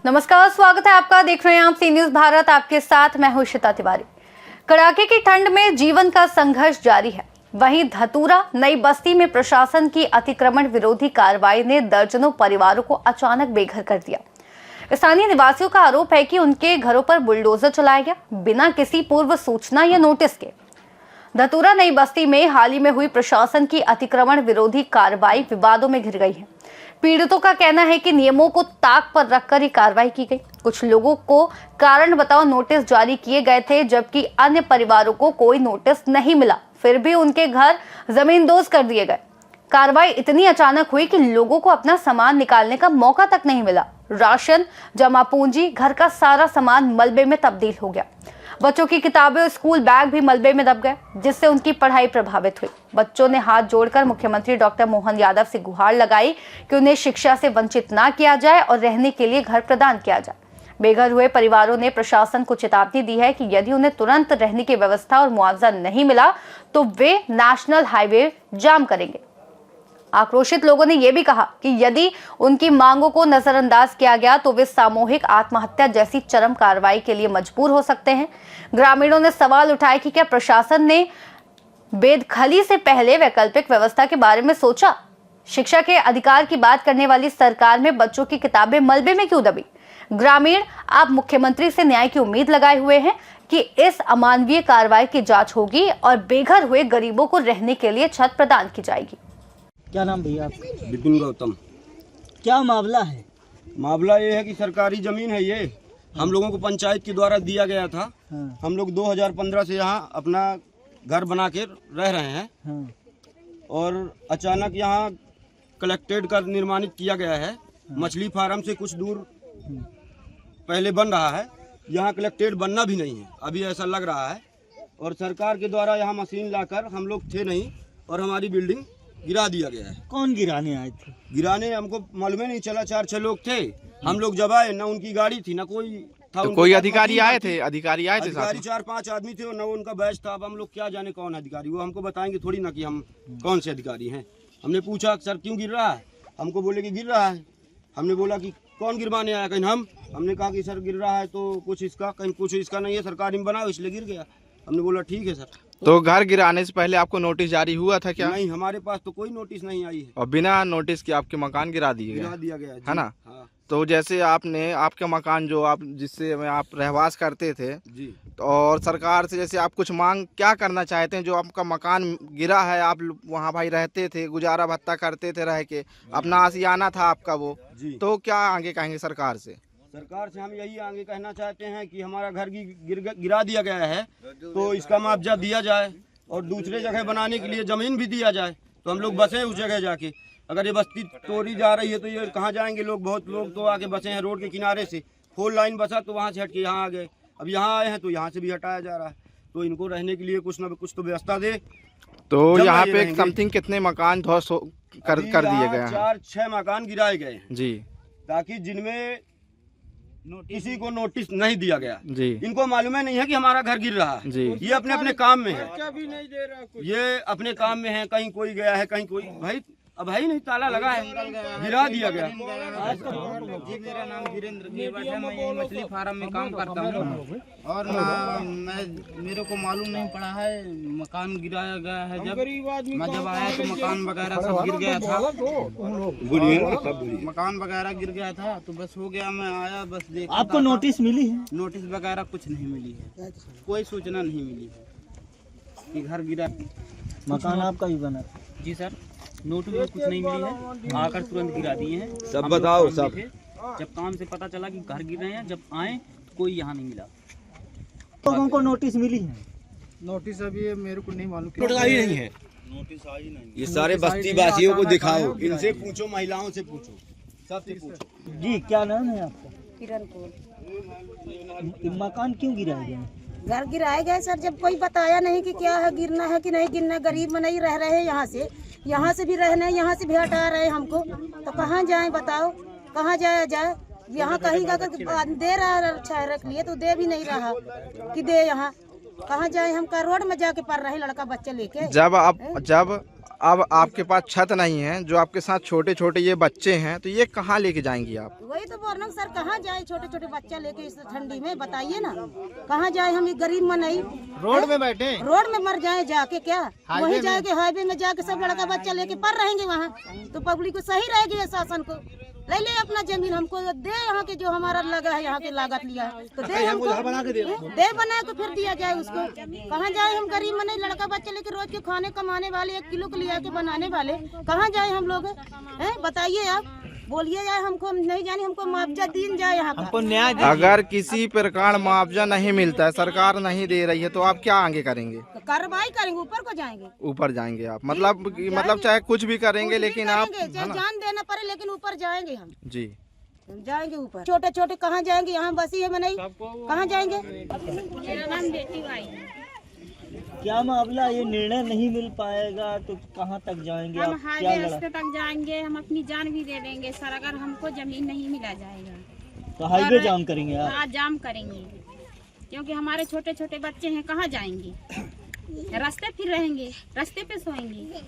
नमस्कार, स्वागत है आपका। देख रहे हैं आप सी न्यूज भारत। आपके साथ मैं हूं श्वेता तिवारी। कड़ाके की ठंड में जीवन का संघर्ष जारी है। वहीं धतूरा नई बस्ती में प्रशासन की अतिक्रमण विरोधी कार्रवाई ने दर्जनों परिवारों को अचानक बेघर कर दिया। स्थानीय निवासियों का आरोप है कि उनके घरों पर बुलडोजर चलाया गया बिना किसी पूर्व सूचना या नोटिस के। धतूरा नई बस्ती में हाल ही में हुई प्रशासन की अतिक्रमण विरोधी कार्रवाई विवादों में घिर गई है। पीड़ितों का कहना है कि नियमों को ताक पर रखकर ही कार्रवाई की गई। कुछ लोगों को कारण बताओ नोटिस जारी किए गए थे, जबकि अन्य परिवारों को कोई नोटिस नहीं मिला, फिर भी उनके घर जमींदोज कर दिए गए। कार्रवाई इतनी अचानक हुई कि लोगों को अपना सामान निकालने का मौका तक नहीं मिला। राशन, जमा पूंजी, घर का सारा सामान मलबे में तब्दील हो गया। बच्चों की किताबें और स्कूल बैग भी मलबे में दब गए, जिससे उनकी पढ़ाई प्रभावित हुई। बच्चों ने हाथ जोड़कर मुख्यमंत्री डॉक्टर मोहन यादव से गुहार लगाई कि उन्हें शिक्षा से वंचित ना किया जाए और रहने के लिए घर प्रदान किया जाए। बेघर हुए परिवारों ने प्रशासन को चेतावनी दी है कि यदि उन्हें तुरंत रहने की व्यवस्था और मुआवजा नहीं मिला तो वे नेशनल हाईवे जाम करेंगे। आक्रोशित लोगों ने यह भी कहा कि यदि उनकी मांगों को नजरअंदाज किया गया तो वे सामूहिक आत्महत्या जैसी चरम कार्रवाई के लिए मजबूर हो सकते हैं। ग्रामीणों ने सवाल उठाए कि क्या प्रशासन ने बेदखली से पहले वैकल्पिक व्यवस्था के बारे में सोचा? शिक्षा के अधिकार की बात करने वाली सरकार में बच्चों की किताबें मलबे में क्यों दबी? ग्रामीण आप मुख्यमंत्री से न्याय की उम्मीद लगाए हुए हैं कि इस अमानवीय कार्रवाई की जांच होगी और बेघर हुए गरीबों को रहने के लिए छत प्रदान की जाएगी। क्या नाम भैया आपका? विपिन गौतम। क्या मामला है? मामला ये है कि सरकारी ज़मीन है ये, हम लोगों को पंचायत के द्वारा दिया गया था। हम लोग 2015 से यहाँ अपना घर बना के रह रहे हैं और अचानक यहाँ कलेक्टेड का निर्माणित किया गया है। मछली फार्म से कुछ दूर पहले बन रहा है, यहाँ कलेक्टेड बनना भी नहीं है अभी, ऐसा लग रहा है। और सरकार के द्वारा यहाँ मशीन लाकर, हम लोग थे नहीं और हमारी बिल्डिंग गिरा दिया गया है। कौन गिराने आए थे? गिराने हमको मालूम नहीं चला, 4-6 लोग थे। हम लोग जब आए, न उनकी गाड़ी थी न कोई था। तो कोई अधिकारी आए थे? अधिकारी 4-5 आदमी थे और न उनका बैच था। अब हम लोग क्या जाने कौन अधिकारी, वो हमको बताएंगे थोड़ी ना कि हम कौन से अधिकारी हैं। हमने पूछा सर क्यों गिर रहा है, हमको बोले कि गिर रहा है। हमने बोला कि कौन गिरवाने आया, कहीं हमने कहा कि सर गिर रहा है तो कुछ इसका, कहीं कुछ इसका नहीं है, सरकारी में बनाओ इसलिए गिर गया। हमने बोला ठीक है सर। तो घर गिराने से पहले आपको नोटिस जारी हुआ था क्या? नहीं, हमारे पास तो कोई नोटिस नहीं आई है। और बिना नोटिस के आपके मकान गिरा दिया गया है ना? हाँ। तो जैसे आपने आपके मकान जो आप जिससे आप रहवास करते थे जी, और सरकार से जैसे आप कुछ मांग क्या करना चाहते हैं? जो आपका मकान गिरा है, आप वहाँ भाई रहते थे, गुजारा भत्ता करते थे, रह के अपना आशियाना था आपका वो, तो क्या आगे कहेंगे सरकार से? सरकार से हम यही आगे कहना चाहते हैं कि हमारा घर गिरा दिया गया है तो इसका मुआवजा दिया जाए और दूसरे जगह बनाने के लिए ज़मीन भी दिया जाए तो हम लोग बसें उस जगह जाके। अगर ये बस्ती तोड़ी जा रही है तो ये कहाँ जाएंगे लोग? बहुत लोग तो आके बसे हैं रोड के किनारे से, 4 लाइन बसा तो वहाँ से हट के यहाँ आ गए। अब यहाँ आए हैं तो यहाँ से भी हटाया जा रहा है। तो इनको रहने के लिए कुछ न कुछ तो व्यवस्था दे। तो यहाँ पे समथिंग कितने मकान ध्वस्त कर दिए गए हैं? 4-6 मकान गिराए गए हैं जी, ताकि जिनमें किसी को नोटिस नहीं दिया गया जी। इनको मालूम ही नहीं है कि हमारा घर गिर रहा है जी। ये अपने अपने काम में है, ये अपने काम में है। कहीं कोई गया है, कहीं कोई भाई अब भाई नहीं, ताला लगा है, गिरा दिया गया। जी, मेरा नाम वीरेंद्र गेवट है। मैं यही मछली फार्म में काम करता हूँ और मेरे को मालूम नहीं पड़ा है मकान गिराया गया है। जब आया तो मकान वगैरह सब गिर गया था, मकान वगैरह गिर गया था तो बस हो गया। मैं आया बस देख। आपको नोटिस मिली है? नोटिस वगैरह कुछ नहीं मिली है, कोई सूचना नहीं मिली है कि घर गिरा। मकान आपका ही बना? जी सर, नोटिस में कुछ नहीं मिली है, आकर तुरंत गिरा दिए हैं। सब बताओ सब। जब काम से पता चला कि घर गिर रहे हैं, जब आए कोई यहाँ नहीं मिला। लोगों को नोटिस मिली है? नोटिस अभी मेरे को नहीं मालूम, नोटिस आई नहीं है। ये सारे बस्ती वासियों को दिखाओ, इनसे पूछो, महिलाओं से पूछो, सबसे पूछो। जी, क्या नाम है आपका? किरण कौर। मकान क्यों गिराए गए? घर गिराए गए सर, जब कोई बताया नहीं कि क्या है, गिरना है कि नहीं गिरना। गरीब में नहीं रह रहे हैं, यहाँ से भी रहना, यहाँ से भी हटा रहे हैं हमको, तो कहाँ जाएं बताओ, कहाँ जाया जाए? यहाँ कहीं का दे रहा है ठहरने के लिए तो दे भी नहीं रहा कि दे। यहाँ कहाँ जाए? हम का रोड में जाके पढ़ रहे लड़का बच्चे लेके। जब अब आपके पास छत नहीं है, जो आपके साथ छोटे छोटे ये बच्चे हैं, तो ये कहाँ लेके जाएंगी आप? वही तो बोल रहा हूँ सर, कहाँ जाए छोटे छोटे बच्चा लेके इस ठंडी में, बताइए ना कहाँ जाए हम, ये गरीब मन नहीं रोड में बैठे, रोड में मर जाए जाके, क्या वही जाके हाईवे में जाके सब लड़का बच्चा लेके पढ़ रहेंगे वहाँ, तो पब्लिक को सही रहेगी शासन को ले ले अपना जमीन हमको दे, यहाँ के जो हमारा लगा है यहाँ के लागत लिया है तो दे हमको, दे बना के फिर दिया जाए उसको। कहाँ जाए हम गरीब मन नहीं, लड़का बच्चा लेके रोज के खाने कमाने वाले 1 किलो के लिया के बनाने वाले, कहाँ जाए हम लोग हैं? बताइए आप, बोलिए जाए हमको, नहीं जाने हमको मुआवजा दिन जाए यहाँ हमको न्याय। अगर किसी प्रकार मुआवजा नहीं मिलता है, सरकार नहीं दे रही है, तो आप क्या आगे करेंगे? कार्रवाई करेंगे, ऊपर को जाएंगे। ऊपर जाएंगे आप, मतलब चाहे कुछ भी करेंगे, लेकिन आप चाहे जान देना पड़े लेकिन ऊपर जाएंगे हम जी, हम जाएंगे ऊपर। छोटे छोटे कहाँ जाएंगे, यहाँ बसी है नहीं, कहाँ जाएंगे? मेरा नाम बेटी भाई है। क्या मामला, ये निर्णय नहीं मिल पाएगा तो कहाँ तक जाएंगे हम आप? क्या हाईवे लड़ा? रास्ते तक जाएंगे, हम अपनी जान भी दे देंगे सर, अगर हमको जमीन नहीं मिला जाएगा तो हाईवे जाम करेंगे आप? हाँ जाम करेंगे, क्योंकि हमारे छोटे छोटे बच्चे हैं, कहाँ जाएंगे? रास्ते फिर रहेंगे, रास्ते पे सोएंगे।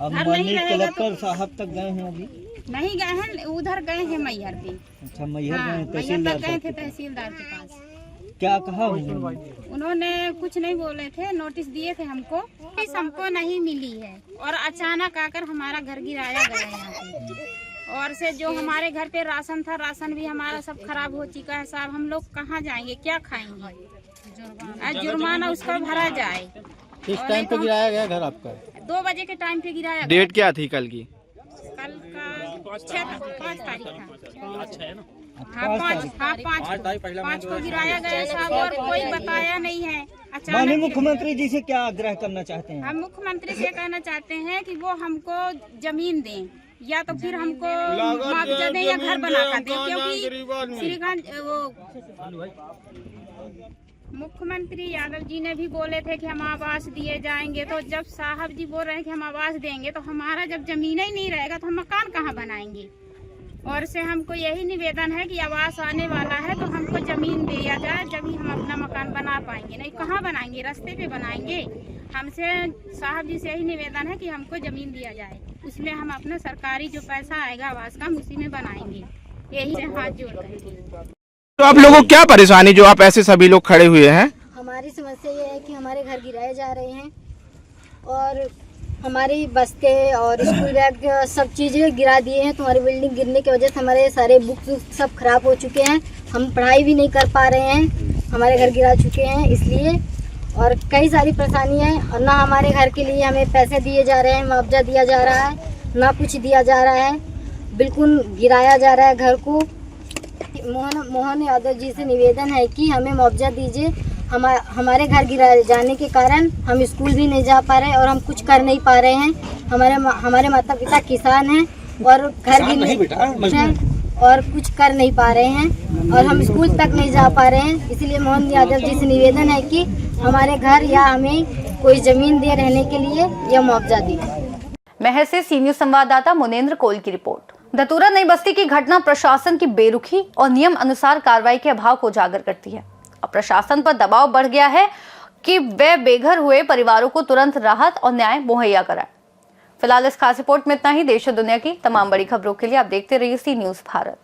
अब घर नहीं माननीय रहेगा कलेक्टर साहब तक गए हैं अभी? नहीं गए हैं, उधर गए हैं मैहर पे। अच्छा, मैहर हाँ, गए मैहर तहसीलदार तक गए थे साहब के पास। तहसीलदार के पास। क्या कहा उन्होंने? उन्होंने कुछ नहीं बोले थे, नोटिस दिए थे हमको, नोटिस हमको नहीं मिली है और अचानक आकर हमारा घर गिराया गया यहाँ पे। और से जो हमारे घर पे राशन था, राशन भी हमारा सब खराब हो चुका है साहब, हम लोग कहाँ जाएंगे, क्या खाएंगे? जुर्माना उसका भरा जाए। किस टाइम पे गिराया गया घर आपका? 2 बजे के टाइम पे गिराया गया। डेट क्या थी कल की? कल का 5 तारीख था। हाँ, 5 को गिराया गया साहब, और कोई बताया नहीं है। माननीय अचानक मुख्यमंत्री जी से क्या आग्रह करना चाहते हैं? हम मुख्यमंत्री से कहना चाहते हैं कि वो हमको जमीन दें, या तो फिर हमको मुआवजा दें या घर बना कर दें, क्योंकि श्रीगंज वो मुख्यमंत्री यादव जी ने भी बोले थे कि हम आवास दिए जाएंगे, तो जब साहब जी बोल रहे हैं कि हम आवास देंगे, तो हमारा जब जमीन ही नहीं रहेगा तो हम मकान कहाँ बनाएंगे? और से हमको यही निवेदन है कि आवास आने वाला है तो हमको जमीन दिया जाए, जब ही हम अपना मकान बना पाएंगे, नहीं कहाँ बनाएंगे? रास्ते पे बनाएंगे। हमसे साहब जी से यही निवेदन है कि हमको जमीन दिया जाए, उसमें हम अपना सरकारी जो पैसा आएगा आवास का, हम उसी में बनाएंगे। यही से हाथ जोड़ कर। तो आप लोगों को क्या परेशानी, जो आप ऐसे सभी लोग खड़े हुए हैं? हमारी समस्या ये है कि हमारे घर गिराए जा रहे हैं और हमारी बस्ते और स्कूल बैग सब चीज़ें गिरा दिए हैं। तुम्हारी बिल्डिंग गिरने की वजह से हमारे सारे बुक्स सब खराब हो चुके हैं, हम पढ़ाई भी नहीं कर पा रहे हैं, हमारे घर गिरा चुके हैं इसलिए। और कई सारी परेशानियाँ हैं, और ना हमारे घर के लिए हमें पैसे दिए जा रहे हैं, मुआवजा दिया जा रहा है, ना कुछ दिया जा रहा है, बिल्कुल गिराया जा रहा है घर को। मोहन यादव जी से निवेदन है कि हमें मुआवजा दीजिए। हमारे घर गिराए जाने के कारण हम स्कूल भी नहीं जा पा रहे और हम कुछ कर नहीं पा रहे हैं। हमारे माता पिता किसान हैं और घर गिरने हैं और कुछ कर नहीं पा रहे हैं और हम स्कूल तक नहीं जा पा रहे हैं। इसलिए मोहन यादव जी से निवेदन है कि हमारे घर या हमें कोई जमीन दे रहने के लिए या मुआवजा दे। महर से सी न्यूज संवाददाता मुनेंद्र कोल की रिपोर्ट। धतूरा नई बस्ती की घटना प्रशासन की बेरुखी और नियम अनुसार कार्रवाई के अभाव को उजागर करती है। अब प्रशासन पर दबाव बढ़ गया है कि वे बेघर हुए परिवारों को तुरंत राहत और न्याय मुहैया कराए। फिलहाल इस खास रिपोर्ट में इतना ही। देश और दुनिया की तमाम बड़ी खबरों के लिए आप देखते रहिए सी न्यूज भारत।